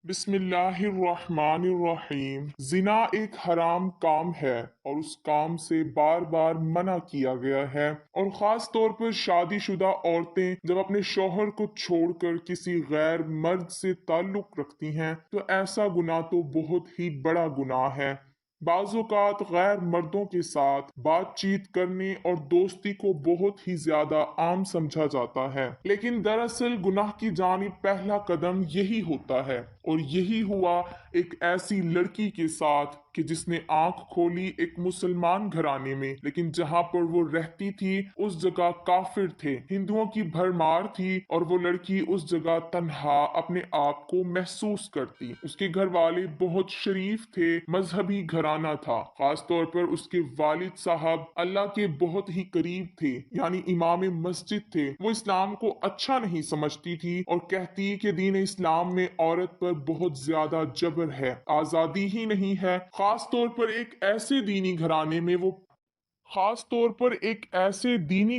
बिस्मिल्लाहिर्रहमानिर्रहीम। जिना एक हराम काम है और उस काम से बार बार मना किया गया है। और ख़ास तौर पर शादीशुदा औरतें जब अपने शौहर को छोड़कर किसी गैर मर्द से ताल्लुक़ रखती हैं तो ऐसा गुनाह तो बहुत ही बड़ा गुनाह है। बाज़-औक़ात गैर मर्दों के साथ बातचीत करने और दोस्ती को बहुत ही ज्यादा आम समझा जाता है, लेकिन दरअसल गुनाह की जानिब पहला कदम यही होता है। और यही हुआ एक ऐसी लड़की के साथ कि जिसने आंख खोली एक मुसलमान घराने में, लेकिन जहां पर वो रहती थी उस जगह काफिर थे, हिंदुओं की भरमार थी और वो लड़की उस जगह तन्हा अपने आप को महसूस करती। उसके घर वाले बहुत शरीफ थे, मजहबी घराना था। खास तौर पर उसके वालिद साहब अल्लाह के बहुत ही करीब थे, यानी इमाम मस्जिद थे। वो इस्लाम को अच्छा नहीं समझती थी और कहती कि दीन इस्लाम में औरत पर बहुत ज्यादा जबर है, आजादी ही नहीं है। खास तौर पर एक ऐसे दीनी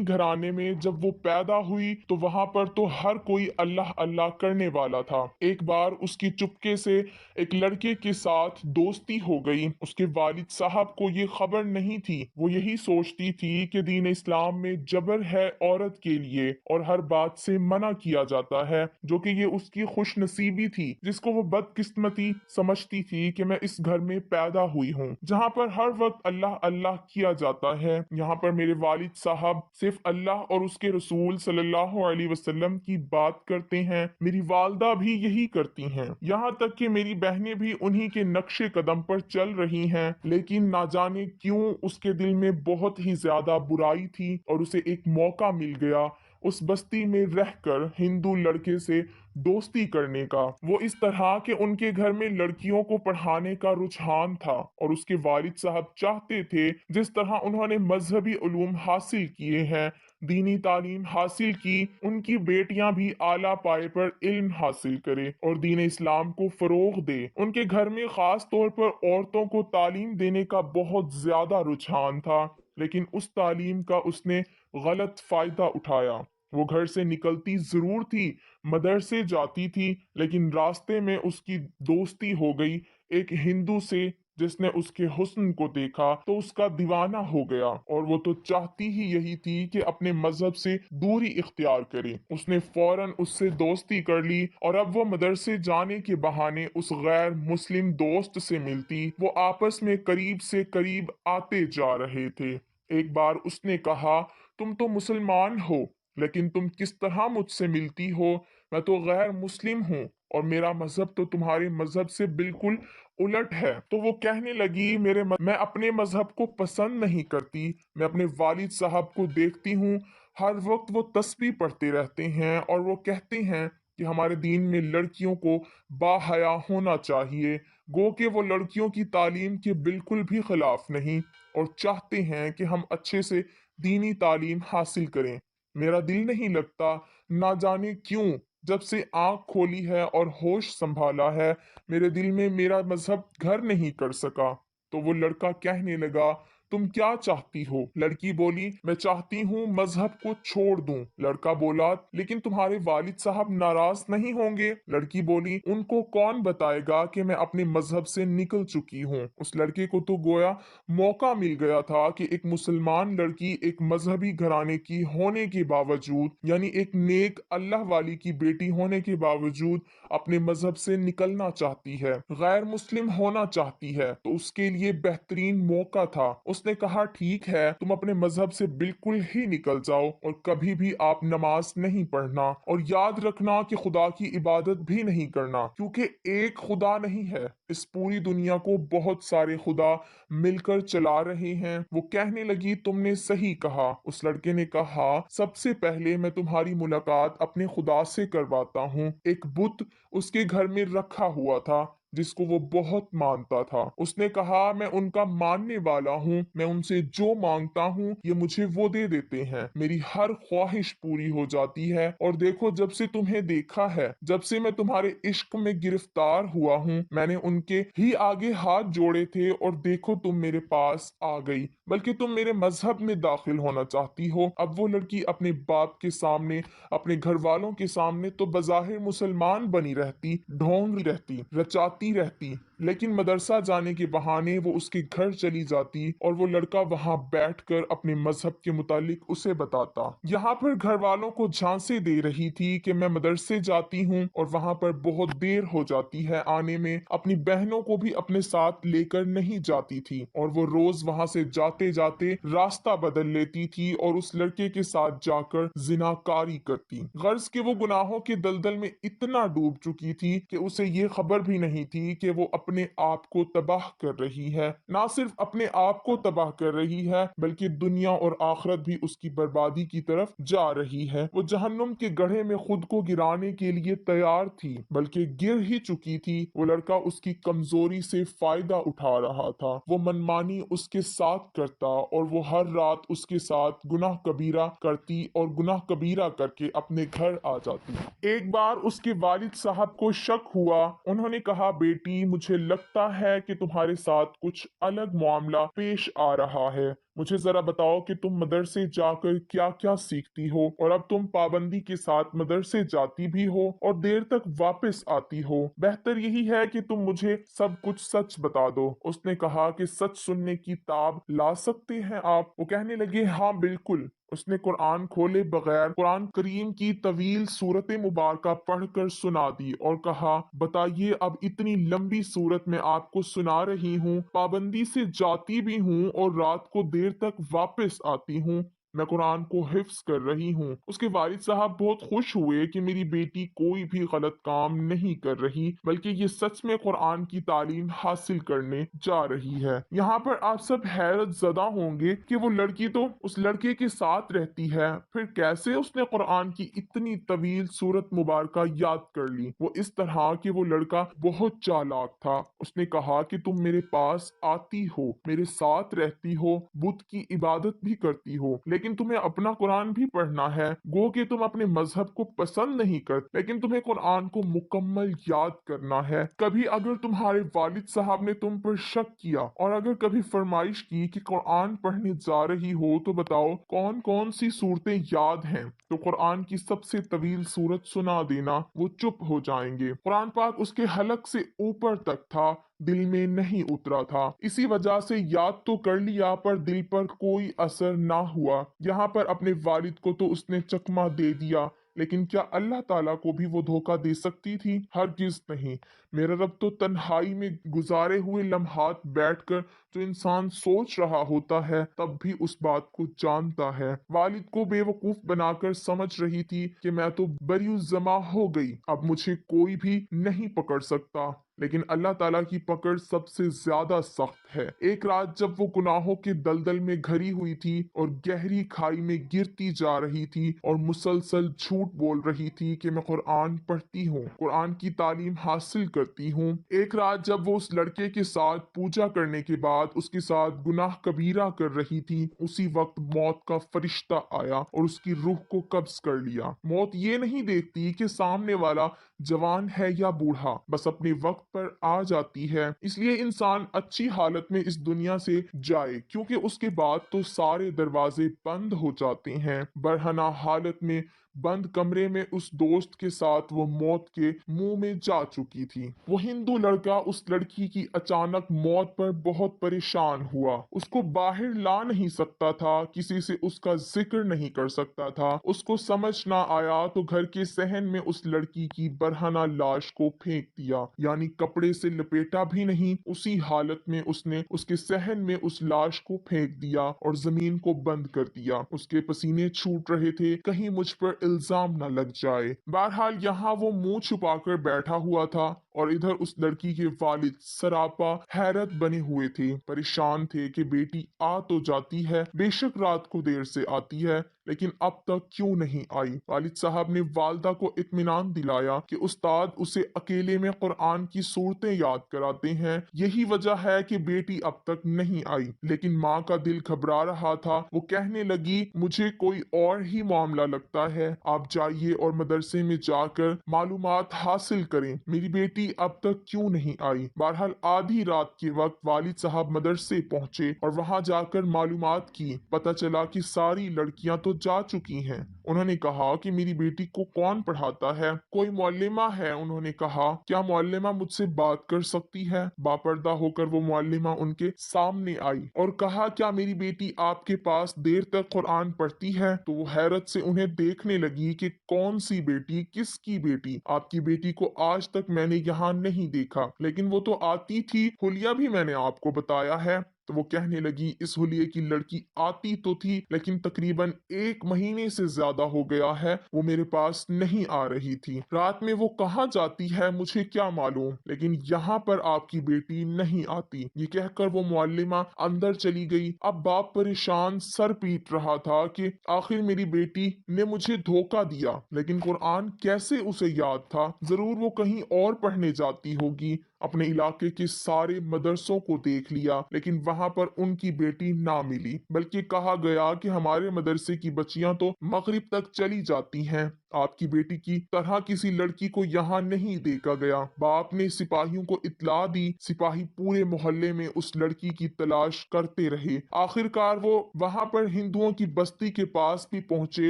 घराने में जब वो पैदा हुई तो वहां पर तो हर कोई अल्लाह अल्लाह करने वाला था। एक बार उसकी चुपके से एक लड़के के साथ दोस्ती हो गई। उसके वालिद साहब को ये खबर नहीं थी। वो यही सोचती थी कि दीन इस्लाम में जबर है औरत के लिए और हर बात से मना किया जाता है, जो कि ये उसकी खुश नसीबी थी, जिसको वो बदकिस्मती समझती थी कि मैं इस घर में पैदा हुई हूँ जहाँ पर हर वक्त अल्लाह अल्लाह किया जाता है। यहाँ पर मेरे वालिद साहब सिर्फ अल्लाह और उसके रसूल सल्लल्लाहु अलैहि वसल्लम की बात करते हैं। मेरी वालदा भी यही करती हैं, यहाँ तक कि मेरी बहनें भी उन्हीं के नक्शे कदम पर चल रही हैं। लेकिन ना जाने क्यों उसके दिल में बहुत ही ज्यादा बुराई थी और उसे एक मौका मिल गया उस बस्ती में रहकर हिंदू लड़के से दोस्ती करने का। वो इस तरह के उनके घर में लड़कियों को पढ़ाने का रुझान था और उसके वालिद साहब चाहते थे जिस तरह उन्होंने मजहबी उलूम हासिल किए हैं, दीनी तालीम हासिल की, उनकी बेटियां भी आला पाए पर इल्म हासिल करे और दीन इस्लाम को फरोग दे। उनके घर में खास तौर पर औरतों को तालीम देने का बहुत ज्यादा रुझान था, लेकिन उस तालीम का उसने गलत फायदा उठाया। वो घर से निकलती जरूर थी, मदरसे जाती थी, लेकिन रास्ते में उसकी दोस्ती हो गई एक हिंदू से, जिसने उसके हुस्न को देखा तो उसका दीवाना हो गया और वो तो चाहती ही यही थी कि अपने मजहब से दूरी इख्तियार करे। उसने फौरन उससे दोस्ती कर ली और अब वो मदरसे जाने के बहाने उस गैर मुस्लिम दोस्त से मिलती। वो आपस में करीब से करीब आते जा रहे थे। एक बार उसने कहा, तुम तो मुसलमान हो, लेकिन तुम किस तरह मुझसे मिलती हो? मैं तो गैर मुस्लिम हूँ और मेरा मजहब तो तुम्हारे मजहब से बिल्कुल उलट है। तो वो कहने लगी, मैं अपने मजहब को पसंद नहीं करती। मैं अपने वालिद साहब को देखती हूँ, हर वक्त वो तस्बीह पढ़ते रहते हैं और वो कहते हैं कि हमारे दीन में लड़कियों को बाहया होना चाहिए। गो कि वो लड़कियों की तालीम के बिल्कुल भी खिलाफ नहीं और चाहते हैं कि हम अच्छे से दीनी तालीम हासिल करें। मेरा दिल नहीं लगता, ना जाने क्यों, जब से आंख खोली है और होश संभाला है, मेरे दिल में मेरा मजहब घर नहीं कर सका। तो वो लड़का कहने लगा, तुम क्या चाहती हो? लड़की बोली, मैं चाहती हूँ मजहब को छोड़ दूं। लड़का बोला, लेकिन तुम्हारे वालिद साहब नाराज नहीं होंगे? लड़की बोली, उनको कौन बताएगा कि मैं अपने मजहब से निकल चुकी हूँ। उस लड़के को तो गोया मौका मिल गया था कि एक मुसलमान लड़की एक मजहबी घराने की होने के बावजूद, यानी एक नेक अल्लाह वाली की बेटी होने के बावजूद अपने मजहब से निकलना चाहती है, गैर मुस्लिम होना चाहती है, तो उसके लिए बेहतरीन मौका था। उसने कहा, ठीक है, तुम अपने मजहब से बिल्कुल ही निकल जाओ और कभी भी आप नमाज नहीं पढ़ना और याद रखना कि खुदा की इबादत भी नहीं करना, क्योंकि एक खुदा नहीं है, इस पूरी दुनिया को बहुत सारे खुदा मिलकर चला रहे हैं। वो कहने लगी, तुमने सही कहा। उस लड़के ने कहा, सबसे पहले मैं तुम्हारी मुलाकात अपने खुदा से करवाता हूँ। एक बुत उसके घर में रखा हुआ था, जिसको वो बहुत मानता था। उसने कहा, मैं उनका मानने वाला हूँ, मैं उनसे जो मांगता हूँ ये मुझे वो दे देते हैं, मेरी हर ख्वाहिश पूरी हो जाती है। और देखो, जब से तुम्हें देखा है, जब से मैं तुम्हारे इश्क में गिरफ्तार हुआ हूँ, मैंने उनके ही आगे हाथ जोड़े थे और देखो तुम मेरे पास आ गई, बल्कि तुम मेरे मजहब में दाखिल होना चाहती हो। अब वो लड़की अपने बाप के सामने, अपने घर वालों के सामने तो बज़ाहिर मुसलमान बनी रहती, ढोंगी रहती, रचाती रहती, लेकिन मदरसा जाने के बहाने वो उसके घर चली जाती और वो लड़का वहां बैठकर अपने मजहब के मुतालिक उसे बताता। यहाँ पर घर वालों को झांसे दे रही थी कि मैं मदरसे जाती हूँ और वहां पर बहुत देर हो जाती है आने में, अपनी बहनों को भी अपने साथ लेकर नहीं जाती थी और वो रोज वहां से जाते जाते रास्ता बदल लेती थी और उस लड़के के साथ जाकर जिनाकारी करती। गर्ज के वो गुनाहों के दलदल में इतना डूब चुकी थी कि उसे ये खबर भी नहीं थी कि वो अपने आप को तबाह कर रही है। ना सिर्फ अपने आप को तबाह कर रही है, बल्कि दुनिया और आखिरत भी उसकी बर्बादी की तरफ जा रही है। वो जहन्नुम के गड्ढे में खुद को गिराने के लिए तैयार थी, बल्कि गिर ही चुकी थी। वो लड़का उसकी कमजोरी से फायदा उठा रहा था, वो मनमानी उसके साथ करता और वो हर रात उसके साथ गुनाह कबीरा करती और गुनाह कबीरा करके अपने घर आ जाती। एक बार उसके वालिद साहब को शक हुआ। उन्होंने कहा, बेटी, मुझे लगता है कि तुम्हारे साथ कुछ अलग मामला पेश आ रहा है। मुझे जरा बताओ कि तुम मदरसे जाकर क्या क्या सीखती हो और अब तुम पाबंदी के साथ मदरसे जाती भी हो और देर तक वापस आती हो। बेहतर यही है कि तुम मुझे सब कुछ सच बता दो। उसने कहा कि सच सुनने की ताब ला सकते हैं आप? वो कहने लगे, हाँ बिल्कुल। उसने कुरान खोले बगैर कुरान करीम की तवील सूरत मुबारका पढ़कर सुना दी और कहा, बताइए, अब इतनी लंबी सूरत में आपको सुना रही हूँ, पाबंदी से जाती भी हूँ और रात को देर तक वापस आती हूँ, मैं कुरान को हिफ्स कर रही हूँ। उसके वालिद साहब बहुत खुश हुए कि मेरी बेटी कोई भी गलत काम नहीं कर रही, बल्कि ये सच में कुरान की तालीम हासिल करने जा रही है। यहाँ पर आप सब हैरत ज़दा होंगे कि वो लड़की तो उस लड़के के साथ रहती है, फिर कैसे उसने कुरान की इतनी तवील सूरत मुबारका याद कर ली? वो इस तरह कि वो लड़का बहुत चालाक था। उसने कहा कि तुम मेरे पास आती हो, मेरे साथ रहती हो, बुत की इबादत भी करती हो, लेकिन तुम्हें अपना कुरान भी पढ़ना है। गो कि तुम अपने मजहब को पसंद नहीं करते, लेकिन तुम्हें कुरान को मुकम्मल याद करना है। कभी अगर तुम्हारे वालिद साहब ने तुम पर शक किया और अगर कभी फरमाइश की कि कुरान पढ़ने जा रही हो तो बताओ कौन कौन सी सूरतें याद हैं, तो कुरान की सबसे तवील सूरत सुना देना, वो चुप हो जाएंगे। कुरान पाक उसके हलक से ऊपर तक था, दिल में नहीं उतरा था। इसी वजह से याद तो कर लिया पर दिल पर कोई असर ना हुआ। यहाँ पर अपने वालिद को तो उसने चकमा दे दिया, लेकिन क्या अल्लाह ताला को भी वो धोखा दे सकती थी? हरगिज नहीं। मेरा रब तो तन्हाई में गुजारे हुए लम्हात बैठकर जो इंसान सोच रहा होता है तब भी उस बात को जानता है। वालिद को बेवकूफ बनाकर समझ रही थी कि मैं तो बरियुज़्ज़मा हो गई, अब मुझे कोई भी नहीं पकड़ सकता। लेकिन अल्लाह ताला की पकड़ सबसे ज्यादा सख्त है। एक रात जब वो गुनाहों के दलदल में घरी हुई थी और गहरी खाई में गिरती जा रही थी और मुसलसल झूठ बोल रही थी कि मैं कुरान पढ़ती हूँ, कुरान की तालीम हासिल करती हूँ। एक रात जब वो उस लड़के के साथ पूजा करने के बाद उसके साथ गुनाह कबीरा कर रही थी, उसी वक्त मौत का फरिश्ता आया और उसकी रूह को कब्ज कर लिया। मौत ये नहीं देखती कि सामने वाला जवान है या बूढ़ा, बस अपने वक्त पर आ जाती है। इसलिए इंसान अच्छी हालत में इस दुनिया से जाए, क्योंकि उसके बाद तो सारे दरवाजे बंद हो जाते हैं। बरहना हालत में बंद कमरे में उस दोस्त के साथ वो मौत के मुंह में जा चुकी थी। वो हिंदू लड़का उस लड़की की अचानक मौत पर बहुत परेशान हुआ। उसको बाहर ला नहीं सकता था, किसी से उसका जिक्र नहीं कर सकता था। उसको समझ ना आया तो घर के सहन में उस लड़की की बरहना लाश को फेंक दिया, यानी कपड़े से लपेटा भी नहीं, उसी हालत में उसने उसके सहन में उस लाश को फेंक दिया और जमीन को बंद कर दिया। उसके पसीने छूट रहे थे, कहीं मुझ पर इल्जाम न लग जाए। बहरहाल यहाँ वो मुंह छुपाकर बैठा हुआ था। اور ادھر اس لڑکی کے والد سراپا حیرت بنے ہوئے تھے، پریشان تھے کہ بیٹی آ تو جاتی ہے، بے شک رات کو دیر سے آتی ہے، لیکن اب تک کیوں نہیں آئی؟ والد صاحب نے والدہ کو اطمینان دلایا کہ استاد اسے اکیلے میں قرآن کی صورتیں یاد کراتے ہیں، یہی وجہ ہے کہ بیٹی اب تک نہیں آئی۔ لیکن ماں کا دل گھبرا رہا تھا، وہ کہنے لگی مجھے کوئی اور ہی معاملہ لگتا ہے، آپ جائیے اور مدرسے میں جا کر معلومات حاصل کریں، میری بیٹی اب تک کیوں نہیں آئی؟ بہرحال آدھی رات کے وقت والد صاحب مدرسے پہنچے اور وہاں جا کر معلومات کی، پتہ چلا کہ ساری لڑکیاں تو جا چکی ہیں۔ انہوں نے کہا کہ میری بیٹی کو کون پڑھاتا ہے؟ کوئی معلمہ ہے؟ انہوں نے کہا کیا معلمہ مجھ سے بات کر سکتی ہے؟ باپردہ ہو کر وہ معلمہ ان کے سامنے آئی اور کہا کیا میری بیٹی آپ کے پاس دیر تک قرآن پڑھتی ہے؟ تو وہ حیرت سے انہیں دیکھنے لگی کہ کون سی بیٹی، کس کی بیٹی؟ آپ کی بیٹی کو آج تک میں نے یہاں نہیں دیکھا، لیکن وہ تو آتی تھی، حلیہ بھی میں نے آپ کو بتایا ہے۔ تو وہ کہنے لگی اس حلیے کی لڑکی آتی تو تھی، لیکن تقریباً 1 مہینے سے زیادہ ہو گیا ہے وہ میرے پاس نہیں آ رہی تھی، رات میں وہ کہاں جاتی ہے مجھے کیا معلوم، لیکن یہاں پر آپ کی بیٹی نہیں آتی۔ یہ کہہ کر وہ معلمہ اندر چلی گئی۔ اب باپ پریشان سر پیٹ رہا تھا کہ آخر میری بیٹی نے مجھے دھوکہ دیا، لیکن قرآن کیسے اسے یاد تھا؟ ضرور وہ کہیں اور پڑھنے جاتی ہوگی۔ اپنے علاقے کے سارے مدرسوں کو دیکھ لیا، لیکن وہاں پر ان کی بیٹی نہ ملی، بلکہ کہا گیا کہ ہمارے مدرسے کی بچیاں تو مغرب تک چلی جاتی ہیں، آپ کی بیٹی کی طرح کسی لڑکی کو یہاں نہیں دیکھا گیا۔ باپ نے سپاہیوں کو اطلاع دی، سپاہی پورے محلے میں اس لڑکی کی تلاش کرتے رہے۔ آخرکار وہ وہاں پر ہندوؤں کی بستی کے پاس بھی پہنچے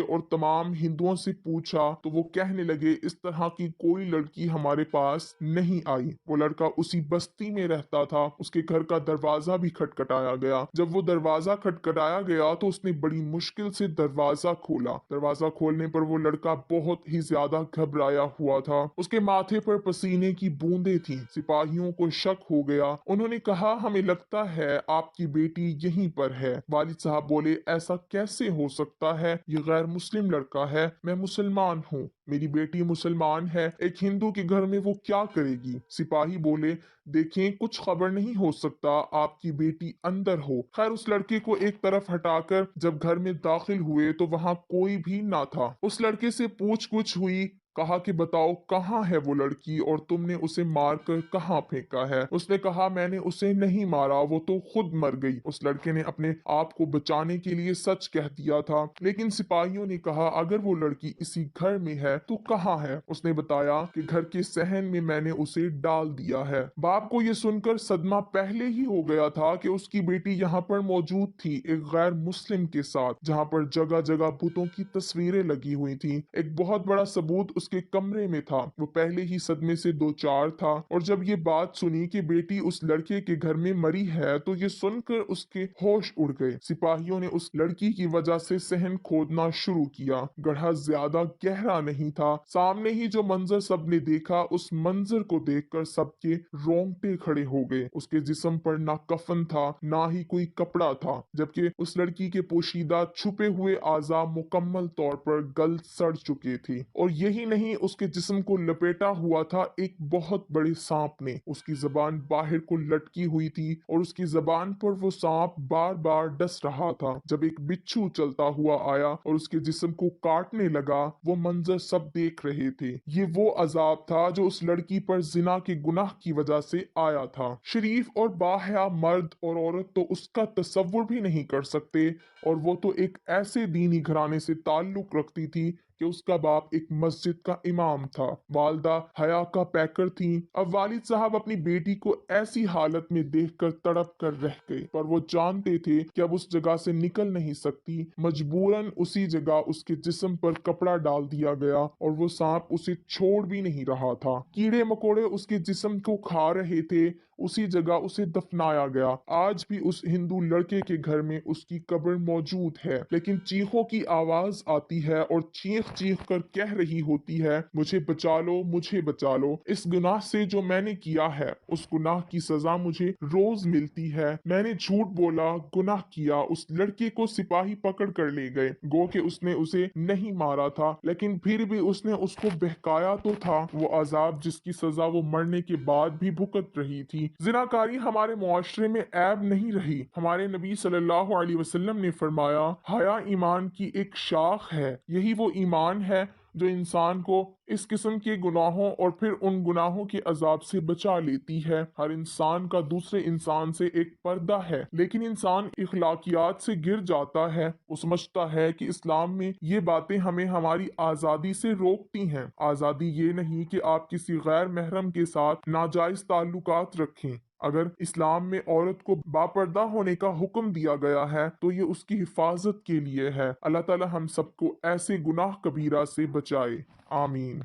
اور تمام ہندوؤں سے پوچھا تو وہ کہنے لگے اس طرح کی کوئی لڑکی ہمارے پاس نہیں آئی۔ وہ لڑکا اسی بستی میں رہتا تھا، اس کے گھر کا دروازہ بھی کھٹکھٹایا گیا۔ جب وہ دروازہ کھٹکھٹایا گیا تو اس نے بڑی مشکل سے دروازہ کھولا۔ دروازہ کھولنے پر وہ لڑکا بہت ہی زیادہ گھبرایا ہوا تھا، اس کے ماتھے پر پسینے کی بوندیں تھیں۔ سپاہیوں کو شک ہو گیا، انہوں نے کہا ہمیں لگتا ہے آپ کی بیٹی یہیں پر ہے۔ والد صاحب بولے ایسا کیسے ہو سکتا ہے؟ یہ غیر مسلم لڑکا ہے، میں مسلمان ہوں، میری بیٹی مسلمان ہے، ایک ہندو کے گھر میں وہ کیا کرے گی؟ سپاہی بولے دیکھیں کچھ خبر نہیں ہو سکتا، آپ کی بیٹی اندر ہو۔ خیر اس لڑکے کو ایک طرف ہٹا کر جب گھر میں داخل ہوئے تو وہاں کوئی بھی نہ تھا۔ اس لڑکے سے پوچھ گچھ ہوئی، کہا کہ بتاؤ کہاں ہے وہ لڑکی اور تم نے اسے مار کر کہاں پھینکا ہے؟ اس نے کہا میں نے اسے نہیں مارا، وہ تو خود مر گئی۔ اس لڑکے نے اپنے آپ کو بچانے کے لیے سچ کہہ دیا تھا، لیکن سپاہیوں نے کہا اگر وہ لڑکی اسی گھر میں ہے تو کہاں ہے؟ اس نے بتایا کہ گھر کے صحن میں نے اسے ڈال دیا ہے۔ باپ کو یہ سن کر صدمہ پہلے ہی ہو گیا تھا کہ اس کی بیٹی یہاں پر موجود تھی ایک غیر مسلم کے ساتھ، جہاں پر جگہ جگہ بتوں کی تصویریں لگی ہوئی تھیں۔ ایک بہت بڑا ثبوت اس کے کمرے میں تھا۔ وہ پہلے ہی صدمے سے دو چار تھا، اور جب یہ بات سنی کہ بیٹی اس لڑکے کے گھر میں مری ہے تو یہ سن کر اس کے ہوش اڑ گئے۔ سپاہیوں نے اس لڑکی کی وجہ سے صحن کھودنا شروع کیا۔ گڑھا زیادہ گہرا نہیں تھا، سامنے ہی جو منظر سب نے دیکھا اس منظر کو دیکھ کر سب کے رونگٹے کھڑے ہو گئے۔ اس کے جسم پر نہ کفن تھا نہ ہی کوئی کپڑا تھا، جبکہ اس لڑکی کے پوشیدہ چھپے ہوئے اعضاء مکمل طور پر گل سڑ چکے تھے، اور یہی نہیں اس کے جسم کو لپیٹا ہوا تھا ایک بہت بڑے سانپ نے۔ اس کی زبان باہر کو لٹکی ہوئی تھی اور اس کی زبان پر وہ سانپ بار بار ڈس رہا تھا۔ جب ایک بچھو چلتا ہوا آیا اور اس کے جسم کو کاٹنے لگا، وہ منظر سب دیکھ رہے تھے۔ یہ وہ عذاب تھا جو اس لڑکی پر زنا کے گناہ کی وجہ سے آیا تھا۔ شریف اور باحیا مرد اور عورت تو اس کا تصور بھی نہیں کر سکتے، اور وہ تو ایک ایسے دینی گھرانے سے تعلق رکھتی تھی کہ اس کا باپ ایک مسجد کا امام تھا، والدہ حیا کا پیکر تھیں۔ اب والد صاحب اپنی بیٹی کو ایسی حالت میں دیکھ کر تڑپ کر رہ گئے، پر وہ جانتے تھے کہ اب اس جگہ سے نکل نہیں سکتی۔ مجبوراً اسی جگہ اس کے جسم پر کپڑا ڈال دیا گیا، اور وہ سانپ اسے چھوڑ بھی نہیں رہا تھا۔ کیڑے مکوڑے اس کے جسم کو کھا رہے تھے، اسی جگہ اسے دفنایا گیا۔ آج بھی اس ہندو لڑکے کے گھر میں اس کی قبر موجود ہے، لیکن چیخوں کی آواز آتی ہے اور چیخ चीख कर कह रही होती है, मुझे बचा लो, मुझे बचा लो। इस गुनाह से जो मैंने किया है, उस गुनाह की सजा मुझे रोज मिलती है। मैंने झूठ बोला, गुनाह किया, उस लड़के को सिपाही पकड़ कर ले गए। गो के उसने उसे नहीं मारा था, लेकिन फिर भी उसने उसको बहकाया तो था। वो अजाब जिसकी सजा वो मरने के बाद भी भुगत रही थी। जिनाकारी हमारे मुआशरे में ऐब नहीं रही। हमारे नबी सल्लल्लाहु अलैहि वसल्लम ने फरमाया, हया ईमान की एक शाख है। यही वो ईमान है जो इंसान को इस किस्म के गुनाहों और फिर उन गुनाहों के अजाब से बचा लेती है। हर इंसान का दूसरे इंसान से एक पर्दा है, लेकिन इंसान इखलाकियात से गिर जाता है। वो समझता है कि इस्लाम में ये बातें हमें हमारी आज़ादी से रोकती हैं। आज़ादी ये नहीं कि आप किसी गैर महरम के साथ नाजायज ताल्लुकात रखें। अगर इस्लाम में औरत को बापर्दा होने का हुक्म दिया गया है तो ये उसकी हिफाजत के लिए है। अल्लाह ताला हम सबको ऐसे गुनाह कबीरा से बचाए। आमीन।